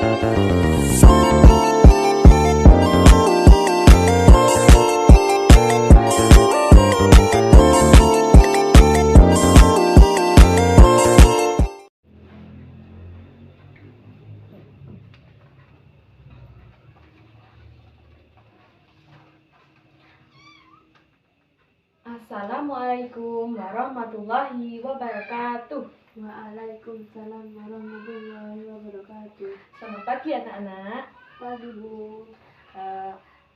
Assalamualaikum warahmatullahi wabarakatuh. Waalaikumsalam warahmatullahi wabarakatuh. Selamat pagi anak-anak. Pagi Bu.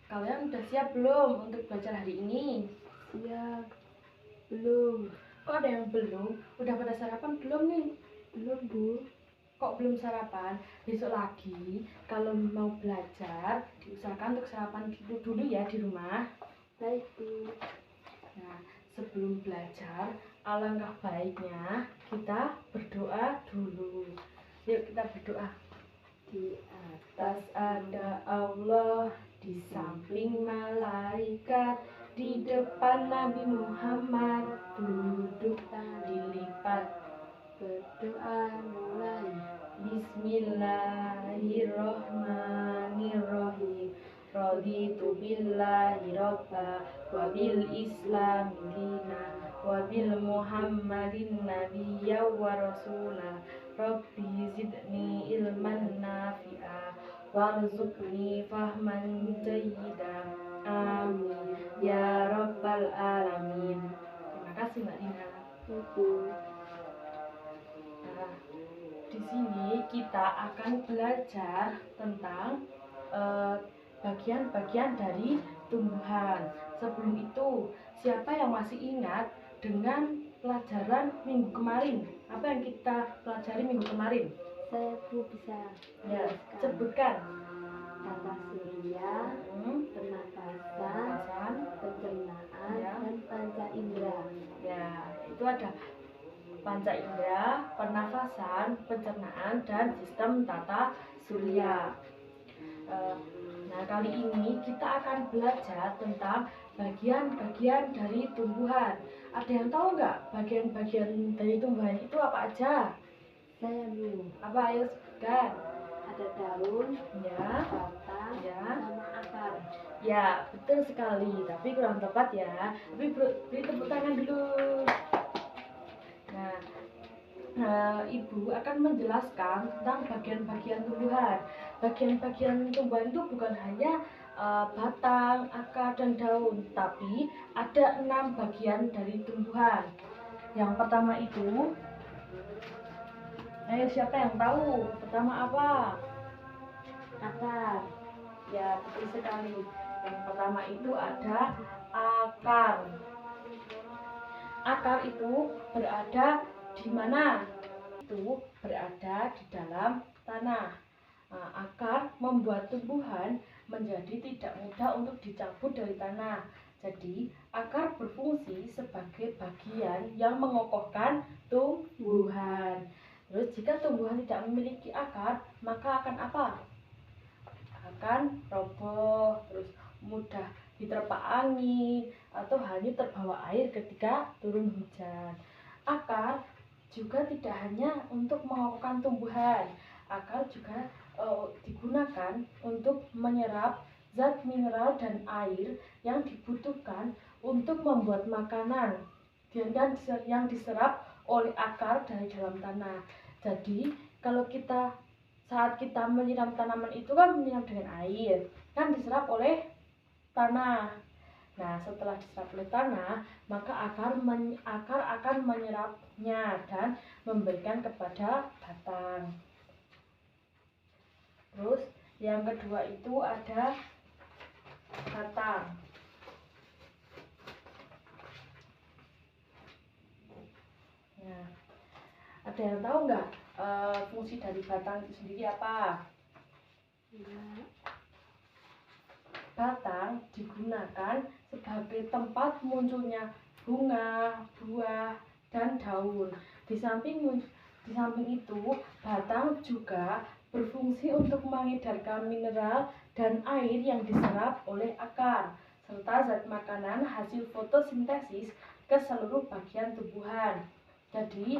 Kalian udah siap belum untuk belajar hari ini? Siap. Belum. Kok ada yang belum? Udah pada sarapan belum nih? Belum Bu. Kok belum sarapan? Besok lagi kalau mau belajar diusahakan untuk sarapan dulu ya di rumah. Baik Bu. Nah, sebelum belajar, alangkah baiknya kita berdoa dulu. Yuk kita berdoa. Di atas ada Allah, di samping malaikat, di depan Nabi Muhammad, duduk dilipat. Berdoa mulai. Bismillahirrohmanirrohim. Raditu billahi robba wa bil islam dina wa bil muhammadin nabiyya wa rasula. Rabbi zidni ilman nafi'a warzuqni fahman jayyida. Amin ya rabbal alamin. Terima kasih Mbak Dina. Bu. Nah, di sini kita akan belajar tentang bagian-bagian dari tumbuhan. Sebelum itu, siapa yang masih ingat dengan pelajaran minggu kemarin? Apa yang kita pelajari minggu kemarin? Saya Bu bisa Ya, sebutkan. tata surya, pernapasan, pencernaan, Ya. dan panca indera. Ya, itu ada panca indera, pernafasan, pencernaan, dan sistem tata surya. Nah, kali ini kita akan belajar tentang bagian-bagian dari tumbuhan. Ada yang tahu nggak bagian-bagian dari tumbuhan itu apa aja? Saya Bu. Apa, ayo sebutkan. Ada daun, Ya, batang, ya, sama akar. ya, betul sekali. Tapi kurang tepat ya. Tapi beri tepuk tangan dulu. Nah, Ibu akan menjelaskan tentang bagian-bagian tumbuhan. Bagian-bagian tumbuhan itu bukan hanya batang, akar, dan daun, tapi ada 6 bagian dari tumbuhan. Yang pertama itu, ayo siapa yang tahu? Pertama apa? Akar. Ya, betul sekali. Yang pertama itu ada akar. Akar itu berada di mana? Itu berada di dalam tanah. Nah, akar membuat tumbuhan menjadi tidak mudah untuk dicabut dari tanah. Jadi, akar berfungsi sebagai bagian yang mengokohkan tumbuhan. Terus, jika tumbuhan tidak memiliki akar, maka akan apa? Akan roboh, terus mudah diterpa angin, atau hanya terbawa air ketika turun hujan. Akar juga tidak hanya untuk mengokohkan tumbuhan, akar juga digunakan untuk menyerap zat mineral dan air yang dibutuhkan untuk membuat makanan dan yang diserap oleh akar dari dalam tanah. Jadi kalau saat kita menyiram tanaman itu kan menyiram dengan air, kan diserap oleh tanah. Nah, setelah diserap oleh tanah, maka akar akan menyerapnya dan memberikan kepada batang. Terus yang kedua itu ada batang. Nah, ada yang tahu nggak fungsi dari batang itu sendiri apa? Ya. Batang digunakan sebagai tempat munculnya bunga, buah, dan daun. Di samping itu, batang juga berfungsi untuk mengedarkan mineral dan air yang diserap oleh akar, serta zat makanan hasil fotosintesis ke seluruh bagian tumbuhan. Jadi,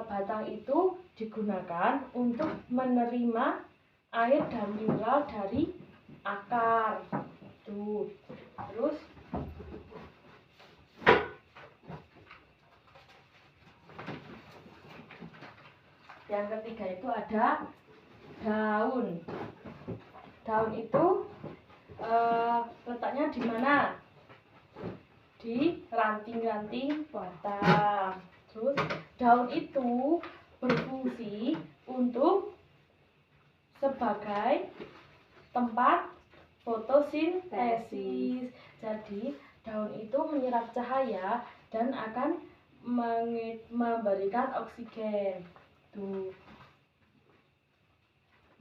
batang itu digunakan untuk menerima air dan mineral dari akar. Tuh. Terus yang ketiga itu ada daun. Daun itu letaknya di mana? Di ranting-ranting batang. Terus daun itu berfungsi untuk sebagai tempat fotosintesis. Jadi daun itu menyerap cahaya dan akan memberikan oksigen. Tuh.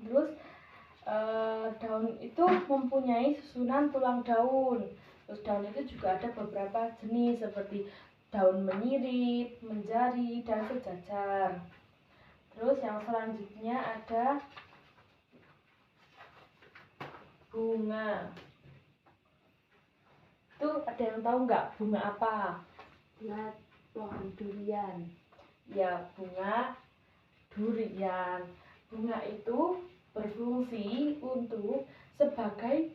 Terus daun itu mempunyai susunan tulang daun. Terus daun itu juga ada beberapa jenis seperti daun menyirip, menjari, dan sejajar. Terus yang selanjutnya ada bunga. Tuh ada yang tahu nggak bunga apa? Bunga pohon durian. Ya, bunga durian. Bunga itu berfungsi untuk sebagai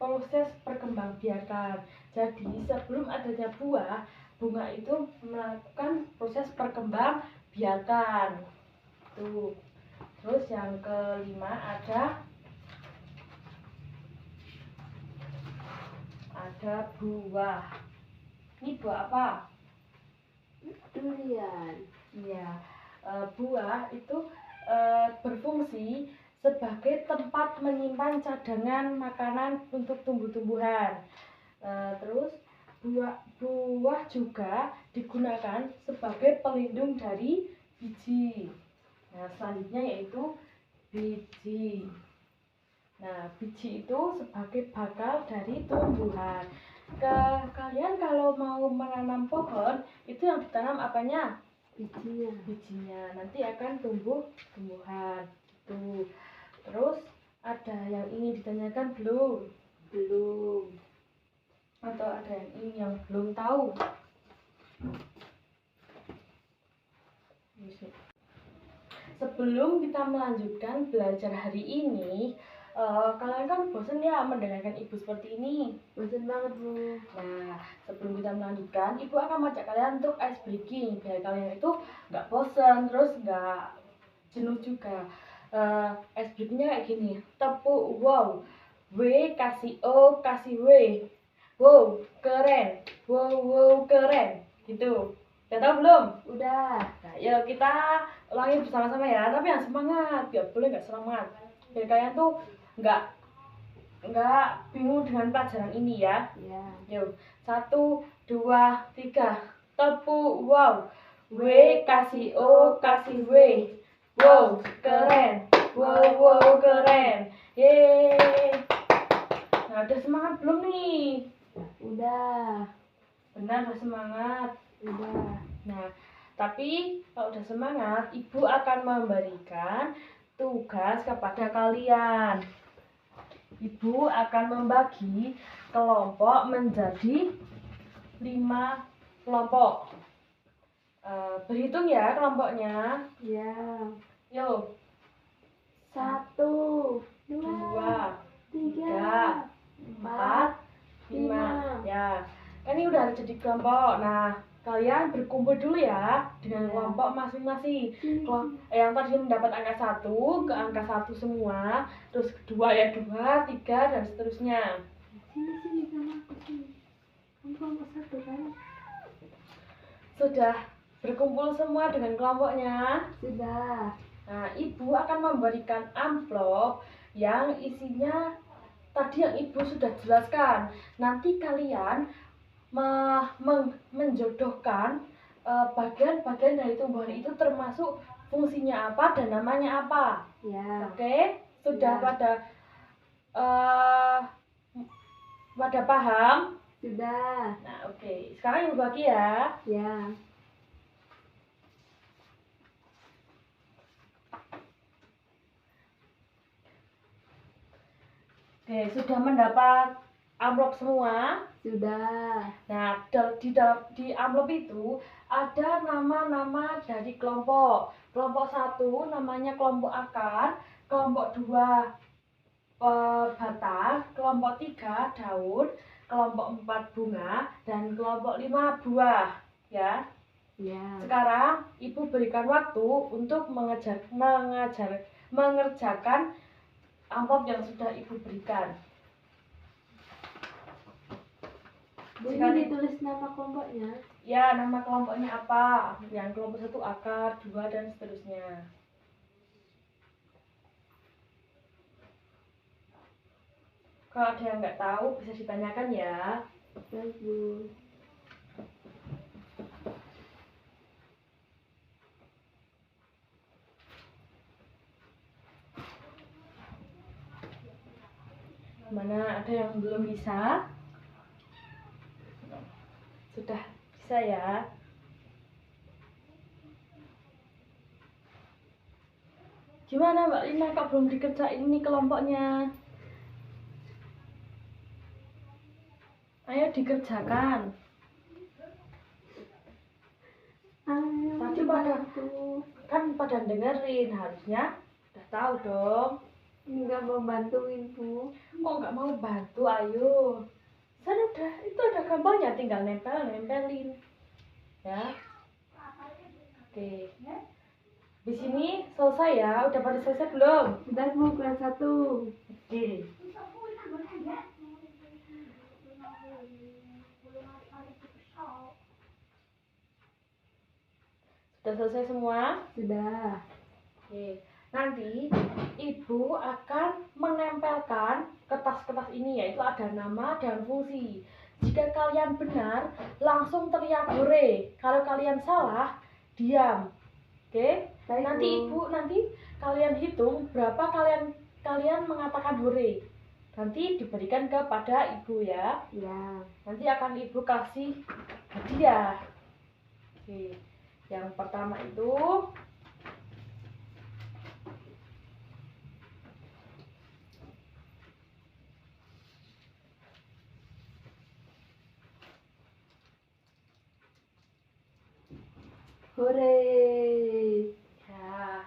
proses perkembangbiakan. Jadi sebelum adanya buah, bunga itu melakukan proses perkembangbiakan. Tuh. Terus yang kelima ada buah. Ini buah apa? Durian. Ya, buah itu berfungsi sebagai tempat menyimpan cadangan makanan untuk tumbuh-tumbuhan. Terus buah juga digunakan sebagai pelindung dari biji. Nah, selanjutnya yaitu biji. Nah, biji itu sebagai bakal dari tumbuhan. Kalian kalau mau menanam pohon, itu yang ditanam apanya? Bijinya. Nanti akan tumbuh tumbuhan. Gitu. Terus ada yang ingin ditanyakan belum? Belum. Atau ada yang ingin yang belum tahu? Sebelum kita melanjutkan belajar hari ini, kalian kan bosan ya mendengarkan ibu seperti ini? Bosan banget, Bu. Nah, sebelum kita melanjutkan, ibu akan mengajak kalian untuk ice breaking biar kalian itu nggak bosan, terus nggak jenuh juga. Ice breakingnya kayak gini, tepuk wow, W kasih O kasih W, wow keren, wow keren, gitu. Udah tahu belum? Udah. Nah, yuk kita ulangi bersama-sama ya, tapi yang semangat, boleh nggak semangat, biar kalian tuh nggak bingung dengan pelajaran ini ya. Ya. Yuk, 1, 2, 3, tepuk wow, W kasih O kasih W, wow keren, wow keren, yeay. Nah, udah semangat belum nih? Udah. Benar, udah semangat. Udah. Nah, tapi kalau udah semangat, ibu akan memberikan tugas kepada kalian. Ibu akan membagi kelompok menjadi 5 kelompok. Berhitung ya kelompoknya. Ya. Yuk. 1, 2, 2, 3, 4, 5. Ya, kan ini udah jadi kelompok. Nah, kalian berkumpul dulu ya dengan kelompok masing-masing. Yang tadi mendapat angka 1 ke angka 1 semua, terus kedua ya 2, 3 dan seterusnya. Sini sama aku sini. Kamu kelompok 1 kan? Sudah berkumpul semua dengan kelompoknya? Sudah. Nah, ibu akan memberikan amplop yang isinya tadi yang ibu sudah jelaskan. Nanti kalian menjodohkan bagian-bagian dari tumbuhan itu termasuk fungsinya apa dan namanya apa. Ya. Oke, sudah Ya. pada paham? Sudah. Nah, oke. Sekarang ibu bagi ya. Ya. Oke, sudah mendapat amplop semua? Sudah. Nah, di amplop itu ada nama-nama dari kelompok. Kelompok 1 namanya kelompok akar, kelompok 2 batang, kelompok 3 daun, kelompok 4 bunga, dan kelompok 5 buah ya. Ya. Sekarang ibu berikan waktu untuk mengerjakan amplop yang sudah ibu berikan. Bu, Jika ini ditulis nama kelompoknya. Ya, nama kelompoknya apa? Yang kelompok 1 akar, 2 dan seterusnya. Kalau ada yang nggak tahu bisa ditanyakan ya. Baik, Bu. Mana ada yang belum bisa? Sudah bisa ya? Gimana Mbak Lina, kok belum dikerjain nih kelompoknya? Ayo dikerjakan. Ayo, Tadi pada bantu. kan pada dengerin, harusnya udah tahu dong. Enggak mau bantuin, Bu. Kok nggak mau bantu? Ayo. Udah, itu ada gambarnya, tinggal nempelin ya. Oke. Di sini selesai ya. Udah pada selesai belum? Sudah, Bu, kelas 1. Oke. Sudah selesai semua? Sudah. Oke. Nanti ibu akan menempelkan kertas-kertas ini, yaitu ada nama dan fungsi. Jika kalian benar, langsung teriak hore. Kalau kalian salah, diam. Oke? Baik, Nanti Bu. nanti kalian hitung berapa kalian mengatakan hore. Nanti diberikan kepada ibu ya. Ya. Nanti akan ibu kasih hadiah. Oke. Yang pertama itu Hore. ya.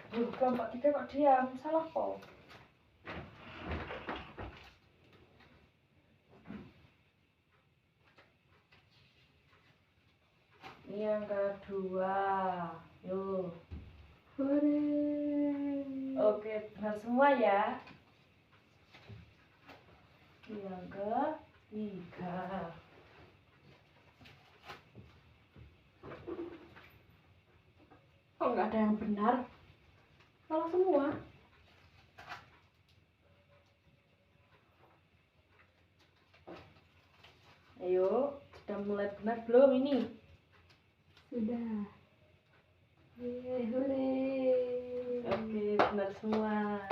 Kelompok 3 kok diam? Salah kok. Ini yang kedua. Yuk. Hore. Oke, benar semua ya. Yang ketiga. Kok nggak ada yang benar? Salah semua. Ayo, sudah mulai benar belum ini? Sudah. Hore. Oke, benar semua.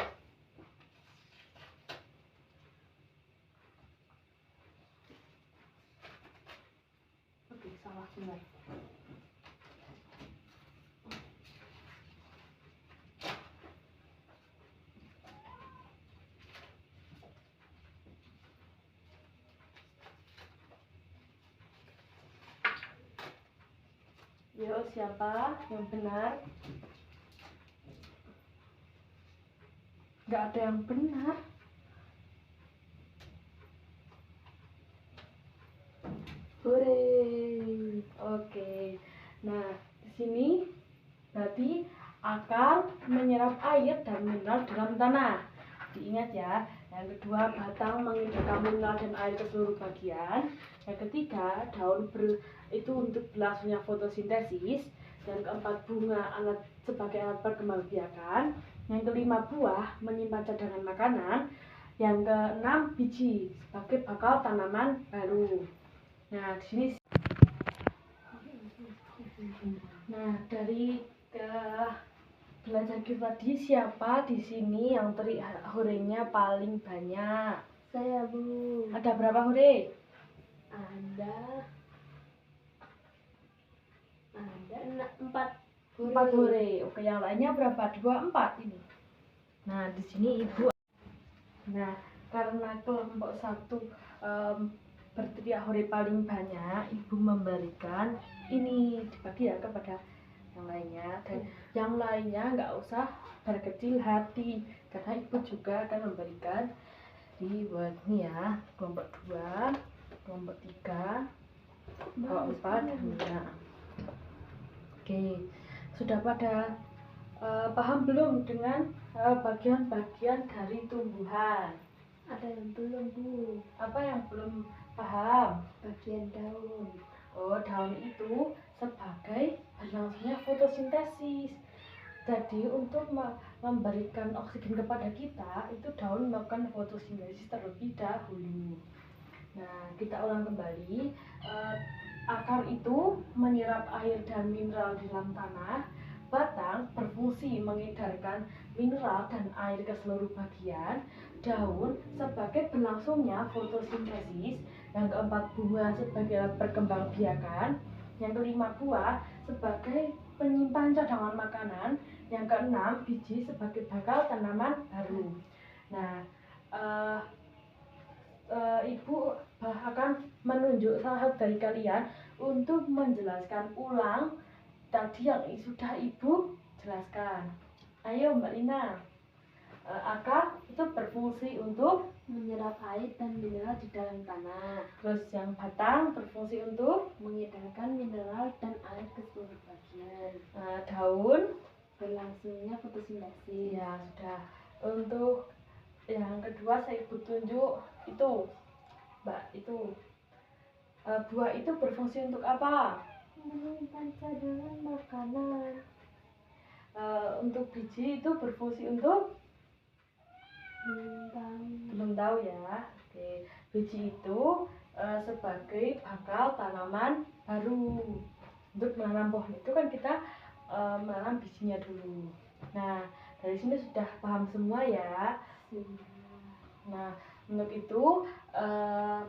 Oke, salah benar. Yuk, siapa yang benar? Nggak ada yang benar. Hore. Oke. Nah, di sini berarti akar menyerap air dan mineral dalam tanah. Diingat ya. Yang kedua, batang mengindahkan mineral dan air ke seluruh bagian. Yang ketiga, daun itu untuk berlangsungnya fotosintesis. Yang keempat, bunga sebagai alat perkembangbiakan. Yang kelima, buah menyimpan cadangan makanan. Yang keenam, biji sebagai bakal tanaman baru. Nah, di sini. Nah, dari belajar kita tadi, siapa di sini yang horenya paling banyak? Saya, Bu. Ada berapa hore? Ada 4 4 hore. Oke, yang lainnya berapa? 2, 4 ini. Nah, di sini ibu. Nah, karena kelompok 1 berteriak hore paling banyak, ibu memberikan ini dibagi ya kepada yang lainnya, dan yang lainnya nggak usah berkecil hati, karena ibu juga akan memberikan reward nih ya. Kelompok 2, kelompok 3, kelompok 4 dan 5. Oke, sudah pada paham belum dengan bagian-bagian dari tumbuhan? Ada yang belum, Bu. Apa yang belum paham? Bagian daun. Oh, daun itu sebagai berlangsungnya fotosintesis. Jadi untuk memberikan oksigen kepada kita, itu daun melakukan fotosintesis terlebih dahulu. Nah, kita ulang kembali. Akar itu menyerap air dan mineral di dalam tanah. Batang berfungsi mengedarkan mineral dan air ke seluruh bagian. Daun sebagai berlangsungnya fotosintesis. Yang keempat, bunga sebagai alat perkembangbiakan. Yang kelima, buah sebagai penyimpan cadangan makanan. Yang keenam, biji sebagai bakal tanaman baru. Nah, Ibu akan menunjuk salah satu dari kalian untuk menjelaskan ulang tadi yang sudah Ibu jelaskan. Ayo Mbak Lina. Akar itu berfungsi untuk Menyerap air dan mineral di dalam tanah. Terus yang batang berfungsi untuk Mengedarkan mineral dan air ke seluruh bagian. daun. Berlangsungnya fotosintesis. Ya sudah. Untuk yang kedua saya Ibu tunjuk itu Mbak, itu buah itu berfungsi untuk apa? Menyimpan cadangan makanan. Untuk biji itu berfungsi untuk belum tahu ya. Oke, biji itu sebagai bakal tanaman baru. Untuk menanam pohon itu kan kita menanam bijinya dulu. Nah, dari sini sudah paham semua ya. Nah, untuk itu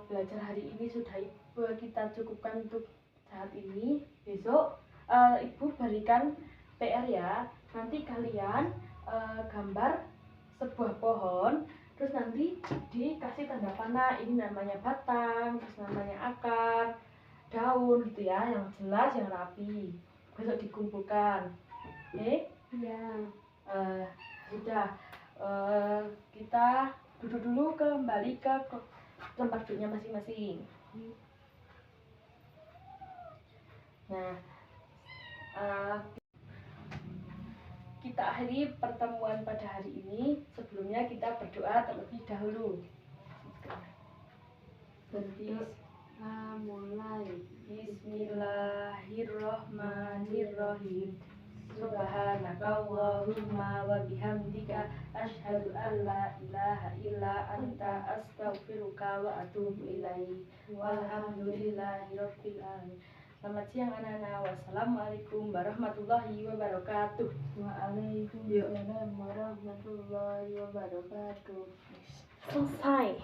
belajar hari ini sudah kita cukupkan untuk saat ini. Besok Ibu berikan PR ya. Nanti kalian gambar sebuah pohon, terus nanti dikasih tanda panah. Ini namanya batang, terus namanya akar, daun gitu ya, yang jelas, yang rapi. Besok dikumpulkan. Oke? Ya. Sudah. Kita duduk dulu, kembali ke tempat duduknya masing-masing. Nah, kita akhiri pertemuan pada hari ini. Sebelumnya kita berdoa terlebih dahulu. Mulai. Bismillahirrohmanirrohim. Subhanakallahumma wa bihamdika asyhadu an la ilaha illa anta astaghfiruka wa atubu ilaik. Walhamdulillahirabbil alamin. Selamat siang anak-anak. Wassalamualaikum warahmatullahi wabarakatuh. Waalaikumsalam warahmatullahi wabarakatuh. Selesai.